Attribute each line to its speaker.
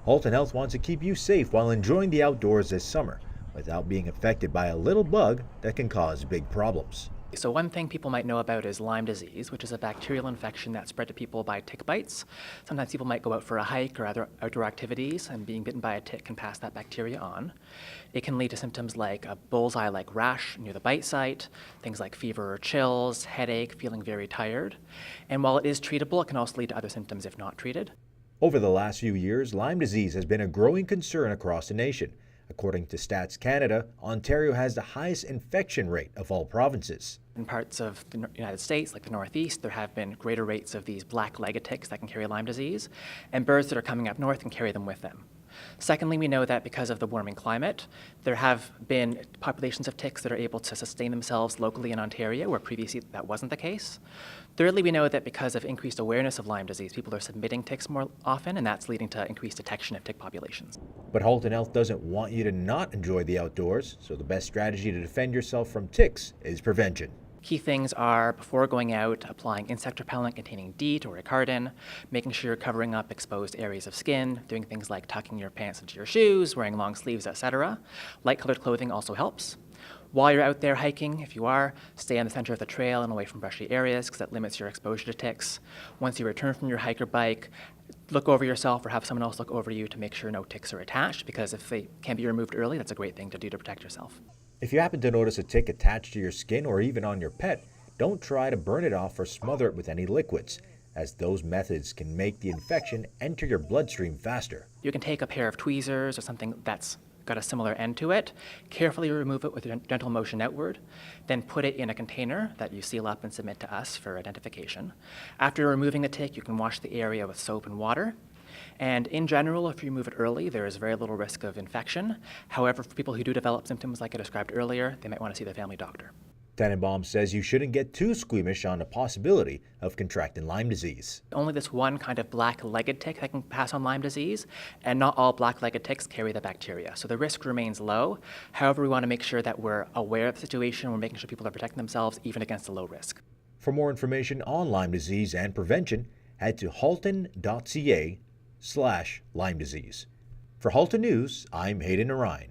Speaker 1: Halton Health wants to keep you safe while enjoying the outdoors this summer without being affected by a little bug that can cause big problems.
Speaker 2: So one thing people might know about is Lyme disease, which is a bacterial infection that's spread to people by tick bites. Sometimes people might go out for a hike or other outdoor activities, and being bitten by a tick can pass that bacteria on. It can lead to symptoms like a bullseye-like rash near the bite site, things like fever or chills, headache, feeling very tired. And while it is treatable, it can also lead to other symptoms if not treated.
Speaker 1: Over the last few years, Lyme disease has been a growing concern across the nation. According to Stats Canada, Ontario has the highest infection rate of all provinces.
Speaker 2: In parts of the United States, like the Northeast, there have been greater rates of these black-legged ticks that can carry Lyme disease, and birds that are coming up north can carry them with them. Secondly, we know that because of the warming climate, there have been populations of ticks that are able to sustain themselves locally in Ontario, where previously that wasn't the case. Thirdly, we know that because of increased awareness of Lyme disease, people are submitting ticks more often, and that's leading to increased detection of tick populations.
Speaker 1: But Halton Health doesn't want you to not enjoy the outdoors, so the best strategy to defend yourself from ticks is prevention.
Speaker 2: Key things are, before going out, applying insect repellent containing DEET or Ricardin, making sure you're covering up exposed areas of skin, doing things like tucking your pants into your shoes, wearing long sleeves, etc. Light-colored clothing also helps. While you're out there hiking, if you are, stay on the center of the trail and away from brushy areas because that limits your exposure to ticks. Once you return from your hike or bike, look over yourself or have someone else look over you to make sure no ticks are attached, because if they can be removed early, that's a great thing to do to protect yourself.
Speaker 1: If you happen to notice a tick attached to your skin or even on your pet, don't try to burn it off or smother it with any liquids, as those methods can make the infection enter your bloodstream faster.
Speaker 2: You can take a pair of tweezers or something that's got a similar end to it, carefully remove it with a gentle motion outward, then put it in a container that you seal up and submit to us for identification. After removing the tick, you can wash the area with soap and water. And in general, if you remove it early, there is very little risk of infection. However, for people who do develop symptoms like I described earlier, they might want to see their family doctor.
Speaker 1: Tenenbaum says you shouldn't get too squeamish on the possibility of contracting Lyme disease.
Speaker 2: Only this one kind of black-legged tick that can pass on Lyme disease, and not all black-legged ticks carry the bacteria. So the risk remains low. However, we want to make sure that we're aware of the situation. We're making sure people are protecting themselves even against a low risk.
Speaker 1: For more information on Lyme disease and prevention, head to halton.ca/Lyme disease. For Halton News, I'm Hayden Narine.